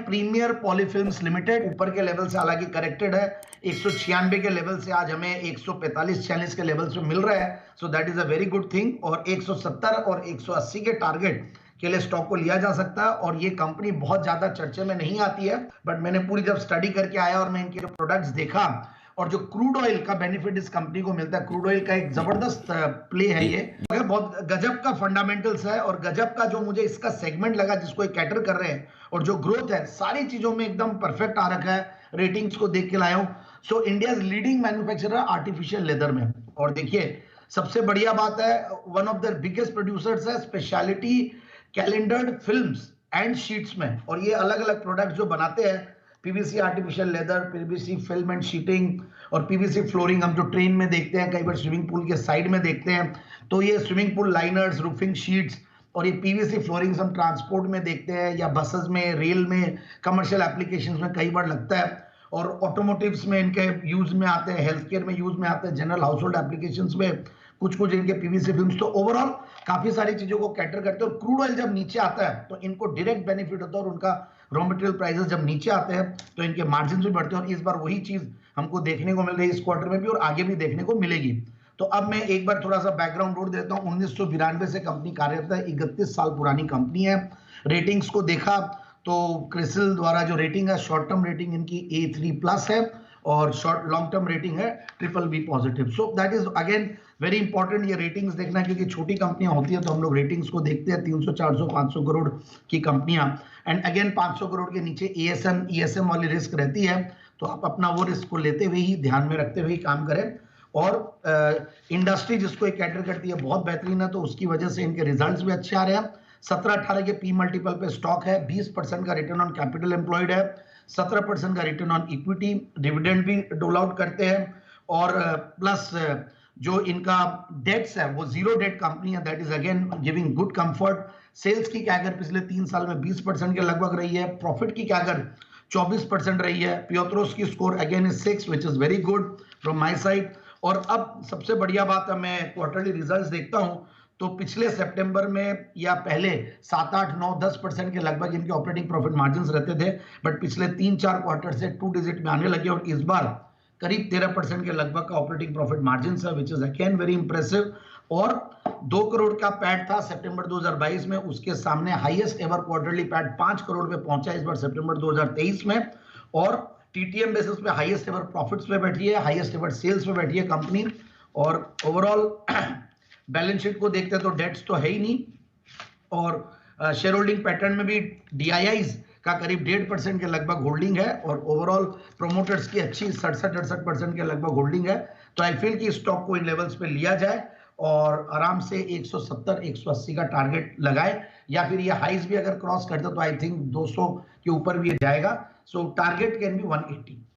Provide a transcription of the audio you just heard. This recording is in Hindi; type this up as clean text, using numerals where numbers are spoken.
प्रीमियर पॉलीफिल्म्स लिमिटेड, ऊपर के लेवल से हालांकि करेक्टेड है, 196 के लेवल से आज हमें 145-46 के लेवल से मिल रहा है, so that is a very good thing. और 170 और 180 के टारगेट के लिए स्टॉक को लिया जा सकता है। और ये कंपनी बहुत ज्यादा चर्चे में नहीं आती है, बट मैंने पूरी जब स्टडी करके आया और मैं इनके जो प्रोडक्ट्स देखा और जो क्रूड ऑयल का बेनिफिट इस कंपनी को मिलता है, क्रूड ऑयल का एक जबरदस्त प्ले है ये, बहुत गजब का फंडामेंटल्स है और गजब का जो मुझे इसका सेगमेंट लगा जिसको ये कैटर कर रहे हैं, और जो ग्रोथ है सारी चीजों में एकदम परफेक्ट आ रखा है। रेटिंग्स को देख के लाया हूं। So India leading manufacturer artificial leather में। और देखिए सबसे बढ़िया बात है, one of the biggest producers है स्पेशलिटी कैलेंडर्ड फिल्म्स एंड शीट्स में। और ये अलग अलग प्रोडक्ट जो बनाते हैं, PVC artificial leather, PVC film and sheeting और पीवीसी फ्लोरिंग, हम जो ट्रेन में देखते हैं, कई बार स्विमिंग पूल के साइड में देखते हैं, तो ये swimming pool liners, roofing sheets और ये पीवीसी फ्लोरिंग्स हम ट्रांसपोर्ट में देखते हैं या बसेस में, रेल में, कमर्शियल एप्लीकेशंस में कई बार लगता है। और ऑटोमोटिव्स में इनके यूज में आते हैं, हेल्थ केयर में यूज में आते हैं, जनरल हाउस होल्ड एप्लीकेशंस में कुछ इनके पीवीसी फिल्म्स। तो ओवरऑल काफी सारी चीजों को कैटर करते हैं। और क्रूड ऑयल जब नीचे आता है तो इनको डायरेक्ट बेनिफिट होता है, और उनका रॉ मटेरियल प्राइसेस जब नीचे आते हैं तो इनके मार्जिन भी बढ़ते हैं। और इस बार वही चीज हमको देखने को मिल रही है इस क्वार्टर में भी, और आगे भी देखने को मिलेगी। तो अब मैं एक बार थोड़ा सा बैकग्राउंड रोड देता हूँ। 1992 से कंपनी कार्यरत है, 31 साल पुरानी कंपनी है। रेटिंग्स को देखा तो क्रिसिल द्वारा जो रेटिंग है, शॉर्ट टर्म रेटिंग इनकी A3+ है और शॉर्ट लॉन्ग टर्म रेटिंग है BBB positive. So that is again very important ये रेटिंग्स देखना, क्योंकि छोटी कंपनियां होती है तो हम लोग रेटिंग्स को देखते हैं। 300, 400, 500 करोड़ की कंपनियां, एंड अगेन 500 करोड़ के नीचे ESM वाली रिस्क रहती है, तो आप अपना वो रिस्क को लेते हुए ही, ध्यान में रखते हुए ही काम करें। और इंडस्ट्री जिसको एक कैटर करती है बहुत बेहतरीन है, तो उसकी वजह से इनके रिजल्ट्स भी अच्छे आ रहे हैं। 17-18 के पी मल्टीपल पे स्टॉक है, 20% का रिटर्न ऑन कैपिटल एम्प्लॉयड है, 17% का रिटर्न ऑन इक्विटी, डिविडेंड भी डोल आउट करते हैं। और प्लस जो इनका डेट्स है वो जीरो डेट कंपनी है, that is again giving good comfort. Sales की कैगर पिछले 3 साल में 20% के लगभग रही है, प्रॉफिट की कैगर 24% रही है। पियोत्रोस की score again is 6, which is very good from my side. और अब सबसे बढ़िया बात है, मैं क्वार्टरली रिजल्ट्स देखता हूं तो पिछले सितंबर में या पहले 7, 8, 9, 10% के लगभग इनके ऑपरेटिंग प्रॉफिट मार्जिन्स रहते थे, बट पिछले 3-4 क्वार्टर से 2 डिजिट में आने लगे, और इस बार करीब 13% के लगभग का ऑपरेटिंग प्रॉफिट मार्जिन है, which is again very impressive. और 2 करोड़ का पैट था सितंबर 2022 में, उसके सामने highest ever quarterly PAT 5 crore पे पहुंचा इस बार सितंबर 2023 में। और टीटीएम बेसिस पे हाईएस्ट एवर प्रॉफिट्स पे बैठी है, हाईएस्ट एवर सेल्स पे बैठी है कंपनी। और ओवरऑल बैलेंस शीट को देखते हैं तो डेट्स तो है ही नहीं, और शेयर होल्डिंग पैटर्न में भी DIIs का करीब 1.5% के लगभग होल्डिंग है, और ओवरऑल प्रोमोटर्स की अच्छी 67-68% के लगभग होल्डिंग है। तो आई फील कि स्टॉक को इन लेवल्स पे लिया जाए और आराम से 170-180 का टारगेट लगाए, या फिर ये हाइज भी अगर क्रॉस करते तो आई थिंक 200 के ऊपर भी जाएगा। सो टारगेट कैन बी 180।